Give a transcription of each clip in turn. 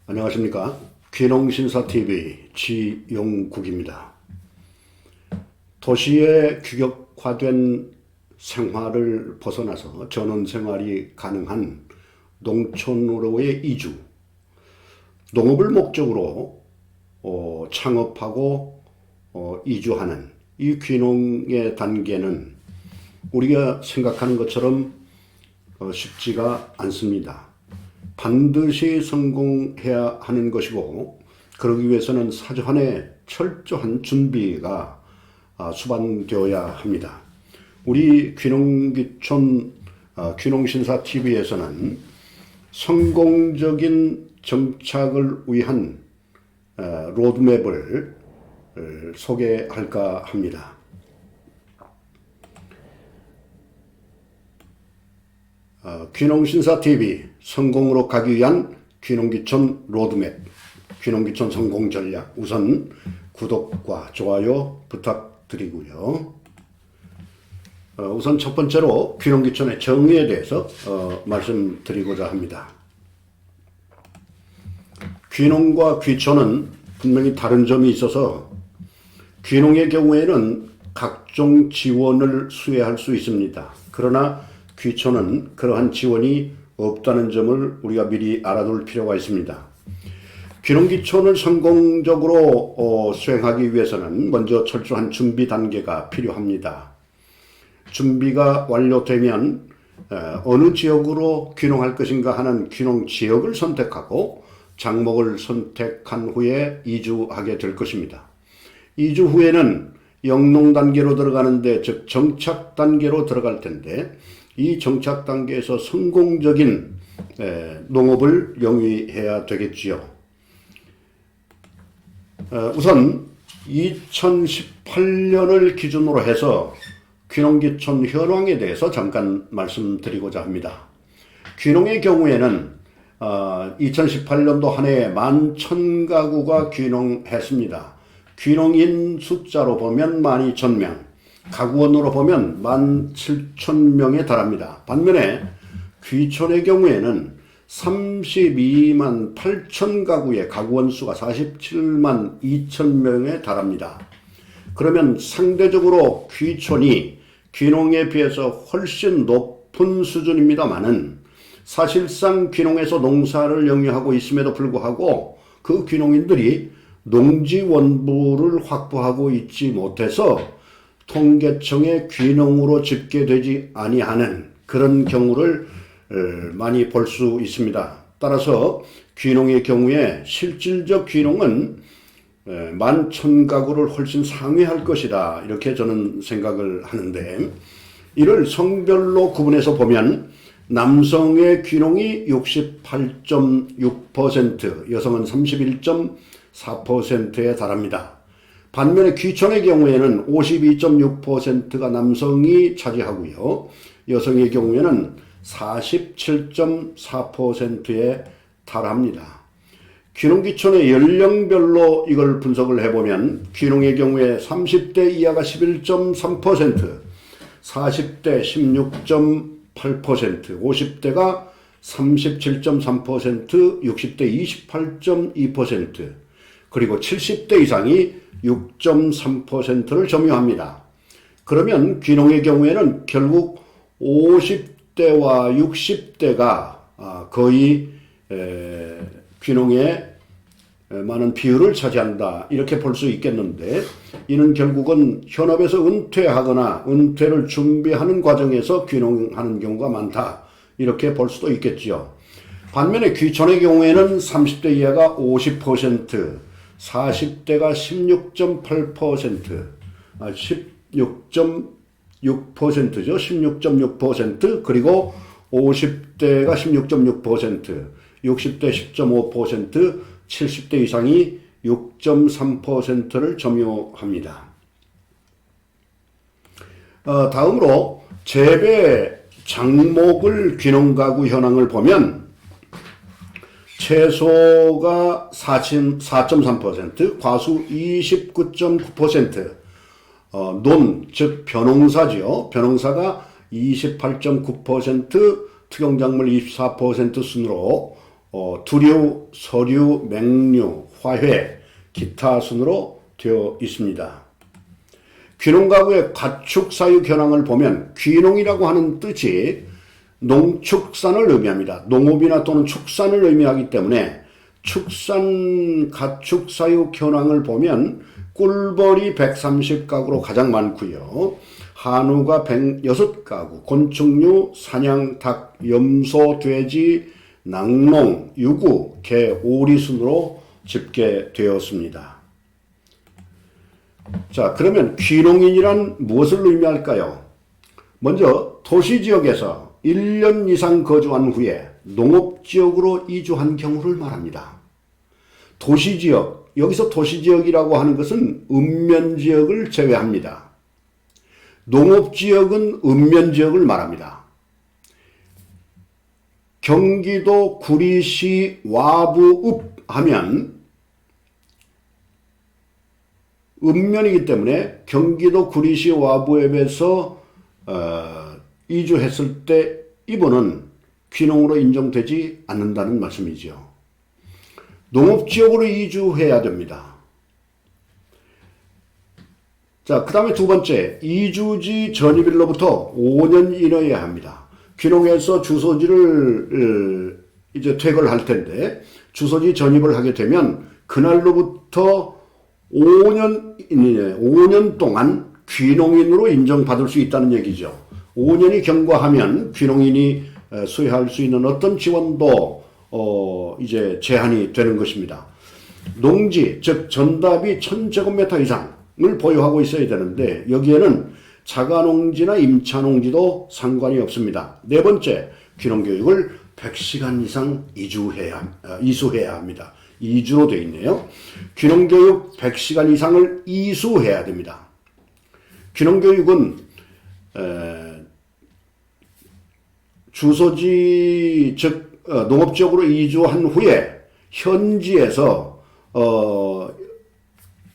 안녕하십니까. 귀농신사TV 지용국입니다. 도시의 규격화된 생활을 벗어나서 전원생활이 가능한 농촌으로의 이주, 농업을 목적으로 창업하고 이주하는 이 귀농의 단계는 우리가 생각하는 것처럼 쉽지가 않습니다. 반드시 성공해야 하는 것이고, 그러기 위해서는 사전에 철저한 준비가 수반되어야 합니다. 우리 귀농귀촌 귀농신사TV에서는 성공적인 정착을 위한 로드맵을 소개할까 합니다. 귀농신사TV 성공으로 가기 위한 귀농귀촌 로드맵, 귀농귀촌 성공 전략, 우선 구독과 좋아요 부탁드리고요. 우선 첫 번째로 귀농귀촌의 정의에 대해서 말씀드리고자 합니다. 귀농과 귀촌은 분명히 다른 점이 있어서, 귀농의 경우에는 각종 지원을 수혜할 수 있습니다. 그러나 귀촌은 그러한 지원이 없다는 점을 우리가 미리 알아둘 필요가 있습니다. 귀농귀촌을 성공적으로 수행하기 위해서는 먼저 철저한 준비 단계가 필요합니다. 준비가 완료되면 어느 지역으로 귀농할 것인가 하는 귀농 지역을 선택하고 장목을 선택한 후에 이주하게 될 것입니다. 이주 후에는 영농 단계로 들어가는데, 즉 정착 단계로 들어갈 텐데, 이 정착 단계에서 성공적인 농업을 영위해야 되겠지요. 우선 2018년을 기준으로 해서 귀농귀촌 현황에 대해서 잠깐 말씀드리고자 합니다. 귀농의 경우에는 2018년도 한 해에 11,000가구가 귀농했습니다. 귀농인 숫자로 보면 12,000명, 가구원으로 보면 17,000명에 달합니다. 반면에 귀촌의 경우에는 32만 8천 가구의 가구원 수가 47만 2천 명에 달합니다. 그러면 상대적으로 귀촌이 귀농에 비해서 훨씬 높은 수준입니다만은, 사실상 귀농에서 농사를 영위하고 있음에도 불구하고 그 귀농인들이 농지원부를 확보하고 있지 못해서 통계청의 귀농으로 집계되지 아니하는 그런 경우를 많이 볼 수 있습니다. 따라서 귀농의 경우에 실질적 귀농은 11,000가구를 훨씬 상회할 것이다, 이렇게 저는 생각을 하는데, 이를 성별로 구분해서 보면 남성의 귀농이 68.6%, 여성은 31.4%에 달합니다. 반면에 귀촌의 경우에는 52.6%가 남성이 차지하고요, 여성의 경우에는 47.4%에 달합니다. 귀농귀촌의 연령별로 이걸 분석을 해보면, 귀농의 경우에 30대 이하가 11.3%, 40대 16.8%, 50대가 37.3%, 60대 28.2%, 그리고 70대 이상이 6.3%를 점유합니다. 그러면 귀농의 경우에는 결국 50대와 60대가 거의 귀농의 많은 비율을 차지한다, 이렇게 볼 수 있겠는데, 이는 결국은 현업에서 은퇴하거나 은퇴를 준비하는 과정에서 귀농하는 경우가 많다, 이렇게 볼 수도 있겠지요. 반면에 귀촌의 경우에는 30대 이하가 50%, 40대가 16.8%, 16.6%죠. 16.6%, 그리고 50대가 16.6%, 60대 10.5%, 70대 이상이 6.3%를 점유합니다. 다음으로 재배 장목을 귀농가구 현황을 보면, 채소가 4.3%, 과수 29.9%, 논, 즉 벼농사지요. 벼농사가 28.9%, 특용작물 24% 순으로 두류, 서류, 맹류, 화훼, 기타 순으로 되어 있습니다. 귀농가구의 가축사유 견항을 보면 귀농이라고 하는 뜻이 농축산을 의미합니다. 농업이나 또는 축산을 의미하기 때문에 축산 가축사유 견항을 보면 꿀벌이 130가구로 가장 많고요. 한우가 106가구, 곤충류, 사냥, 닭, 염소, 돼지, 낙농, 유구, 개, 오리 순으로 집계되었습니다. 자, 그러면 귀농인이란 무엇을 의미할까요? 먼저 도시지역에서 1년 이상 거주한 후에 농업지역으로 이주한 경우를 말합니다. 도시지역, 여기서 도시지역이라고 하는 것은 읍면지역을 제외합니다. 농업지역은 읍면지역을 말합니다. 경기도 구리시 와부읍 하면 읍면이기 때문에 경기도 구리시 와부읍에서 이주했을 때 이분은 귀농으로 인정되지 않는다는 말씀이죠. 농업지역으로 이주해야 됩니다. 자, 그 다음에 두 번째, 이주지 전입일로부터 5년 이내여야 합니다. 귀농해서 주소지를 이제 퇴거를 할 텐데 주소지 전입을 하게 되면 그날로부터 5년 동안 귀농인으로 인정받을 수 있다는 얘기죠. 5년이 경과하면 귀농인이 수여할 수 있는 어떤 지원도 이제 제한이 되는 것입니다. 농지, 즉 전답이 1000제곱미터 이상을 보유하고 있어야 되는데 여기에는 자가농지나 임차농지도 상관이 없습니다. 네 번째, 귀농교육을 100시간 이상 이수해야 합니다. 이주로 되어 있네요. 귀농교육 100시간 이상을 이수해야 됩니다. 귀농교육은 주소지 즉 농업지역으로 이주한 후에 현지에서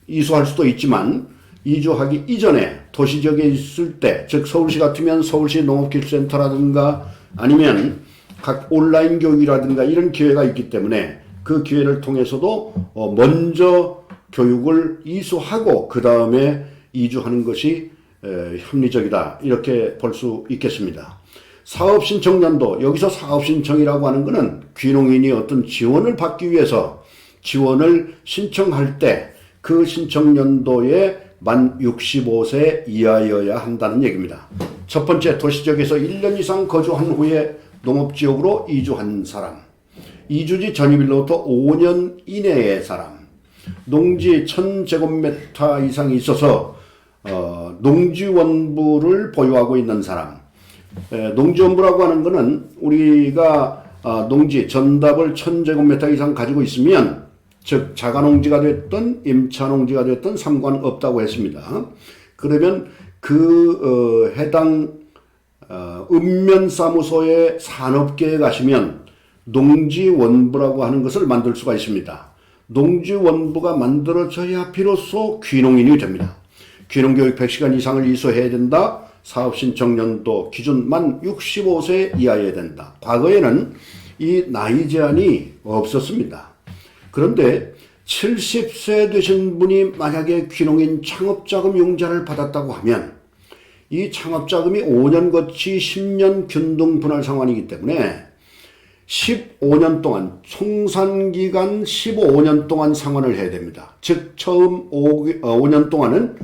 이수할 수도 있지만 이주하기 이전에 도시지역에 있을 때, 즉 서울시 같으면 서울시 농업기술센터라든가 아니면 각 온라인 교육이라든가 이런 기회가 있기 때문에 그 기회를 통해서도 먼저 교육을 이수하고 그 다음에 이주하는 것이 합리적이다, 이렇게 볼 수 있겠습니다. 사업신청연도, 여기서 사업신청이라고 하는 것은 귀농인이 어떤 지원을 받기 위해서 지원을 신청할 때 그 신청연도에 만 65세 이하여야 한다는 얘기입니다. 첫 번째, 도시지역에서 1년 이상 거주한 후에 농업지역으로 이주한 사람, 이주지 전입일로부터 5년 이내의 사람, 농지 1000제곱미터 이상이 있어서 농지원부를 보유하고 있는 사람. 농지원부라고 하는 것은 우리가 농지 전답을 1000제곱미터 이상 가지고 있으면, 즉 자가농지가 됐든 임차농지가 됐든 상관없다고 했습니다. 그러면 그 해당 읍면사무소의 산업계에 가시면 농지원부라고 하는 것을 만들 수가 있습니다. 농지원부가 만들어져야 비로소 귀농인이 됩니다. 귀농교육 100시간 이상을 이수해야 된다. 사업신청연도 기준 만 65세 이하여야 된다. 과거에는 이 나이 제한이 없었습니다. 그런데 70세 되신 분이 만약에 귀농인 창업자금 융자를 받았다고 하면 이 창업자금이 5년 거치 10년 균등 분할 상환이기 때문에 15년 동안, 총산기간 15년 동안 상환을 해야 됩니다. 즉 처음 5년 동안은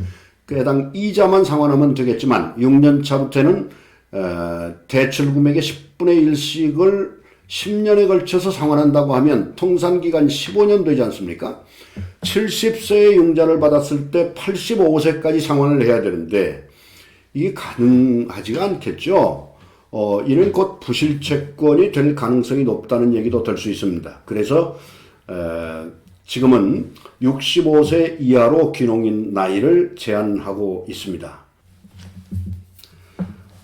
그 해당 이자만 상환하면 되겠지만 6년 차부터는 대출금액의 10분의 1씩을 10년에 걸쳐서 상환한다고 하면 통산기간 15년 되지 않습니까? 70세의 융자를 받았을 때 85세까지 상환을 해야 되는데 이게 가능하지가 않겠죠. 이는 곧 부실채권이 될 가능성이 높다는 얘기도 될 수 있습니다. 그래서 지금은 65세 이하로 귀농인 나이를 제한하고 있습니다.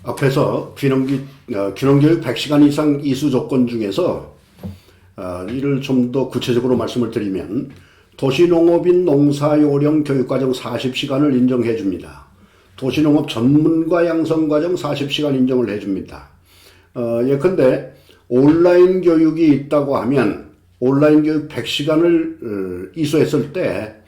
앞에서 귀농교육 100시간 이상 이수 조건 중에서 이를 좀 더 구체적으로 말씀을 드리면 도시농업인 농사요령 교육과정 40시간을 인정해 줍니다. 도시농업 전문가 양성과정 40시간 인정을 해 줍니다. 예컨대 온라인 교육이 있다고 하면 온라인 교육 100시간을 이수했을 때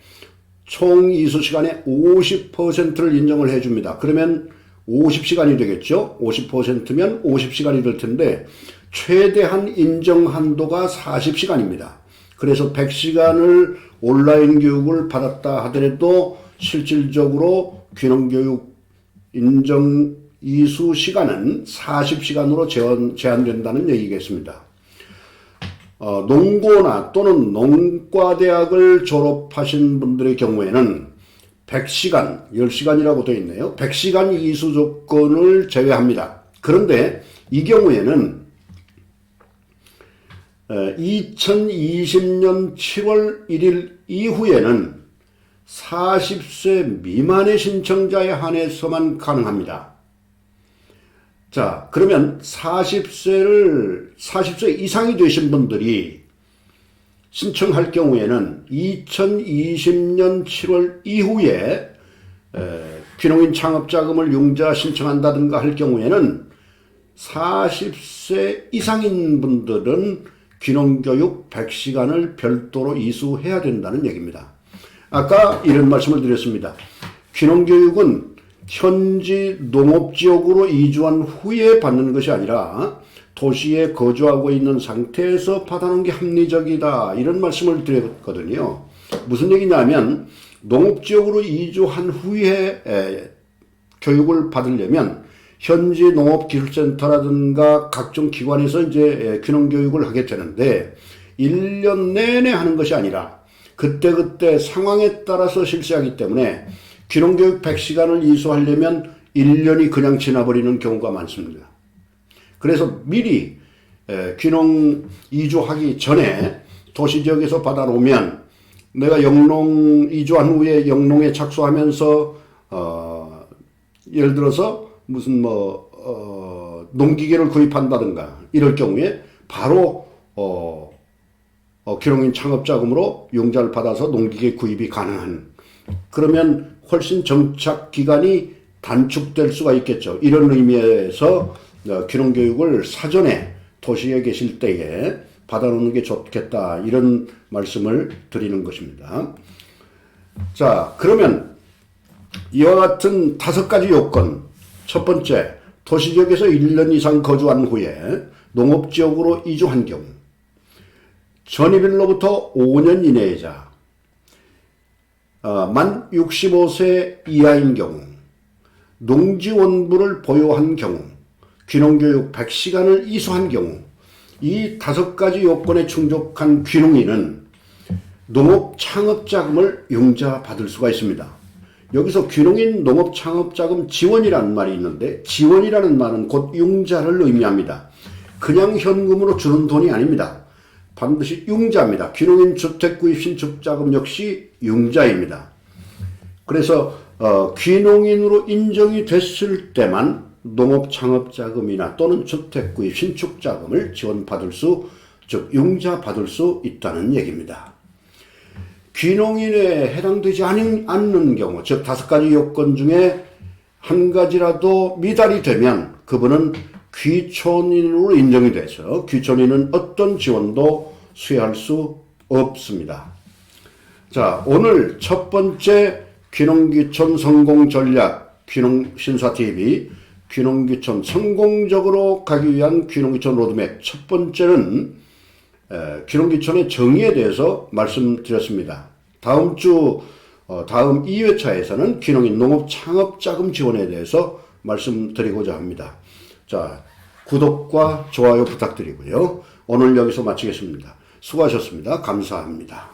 총 이수 시간의 50%를 인정을 해줍니다. 그러면 50시간이 되겠죠. 50%면 50시간이 될 텐데 최대한 인정 한도가 40시간입니다. 그래서 100시간을 온라인 교육을 받았다 하더라도 실질적으로 귀농교육 인정 이수 시간은 40시간으로 제한된다는 얘기겠습니다. 농고나 또는 농과대학을 졸업하신 분들의 경우에는 100시간, 10시간이라고 되어 있네요. 100시간 이수 조건을 제외합니다. 그런데 이 경우에는 2020년 7월 1일 이후에는 40세 미만의 신청자에 한해서만 가능합니다. 자, 그러면 40세 이상이 되신 분들이 신청할 경우에는 2020년 7월 이후에 귀농인 창업자금을 융자 신청한다든가 할 경우에는 40세 이상인 분들은 귀농교육 100시간을 별도로 이수해야 된다는 얘기입니다. 아까 이런 말씀을 드렸습니다. 귀농교육은 현지 농업지역으로 이주한 후에 받는 것이 아니라 도시에 거주하고 있는 상태에서 받아놓은 게 합리적이다. 이런 말씀을 드렸거든요. 무슨 얘기냐면 농업지역으로 이주한 후에 교육을 받으려면 현지 농업기술센터라든가 각종 기관에서 이제 귀농교육을 하게 되는데 1년 내내 하는 것이 아니라 그때그때 상황에 따라서 실시하기 때문에 귀농교육 100시간을 이수하려면 1년이 그냥 지나버리는 경우가 많습니다. 그래서 미리 귀농 이주하기 전에 도시지역에서 받아놓으면 내가 영농 이주한 후에 영농에 착수하면서 예를 들어서 무슨 농기계를 구입한다든가 이럴 경우에 바로 귀농인 창업자금으로 융자를 받아서 농기계 구입이 가능한, 그러면 훨씬 정착 기간이 단축될 수가 있겠죠. 이런 의미에서 귀농교육을 사전에 도시에 계실 때에 받아놓는 게 좋겠다, 이런 말씀을 드리는 것입니다. 자, 그러면 이와 같은 5가지 요건. 첫 번째, 도시지역에서 1년 이상 거주한 후에 농업지역으로 이주한 경우, 전입일로부터 5년 이내이자 만 65세 이하인 경우, 농지원부를 보유한 경우, 귀농교육 100시간을 이수한 경우, 이 5가지 요건에 충족한 귀농인은 농업창업자금을 융자받을 수가 있습니다. 여기서 귀농인 농업창업자금 지원이라는 말이 있는데, 지원이라는 말은 곧 융자를 의미합니다. 그냥 현금으로 주는 돈이 아닙니다. 반드시 융자입니다. 귀농인 주택구입 신축자금 역시 융자입니다. 그래서 귀농인으로 인정이 됐을 때만 농업창업자금이나 또는 주택구입 신축자금을 지원받을 수, 즉 융자받을 수 있다는 얘기입니다. 귀농인에 해당되지 않는 경우, 즉 5가지 요건 중에 한 가지라도 미달이 되면 그분은 귀촌인으로 인정이 돼서 귀촌인은 어떤 지원도 수여할 수 없습니다. 자, 오늘 첫 번째 귀농귀촌 성공 전략, 귀농신사TV, 귀농귀촌 성공적으로 가기 위한 귀농귀촌 로드맵. 첫 번째는 귀농귀촌의 정의에 대해서 말씀드렸습니다. 다음 2회차에서는 귀농인 농업창업자금 지원에 대해서 말씀드리고자 합니다. 자, 구독과 좋아요 부탁드리고요. 오늘 여기서 마치겠습니다. 수고하셨습니다. 감사합니다.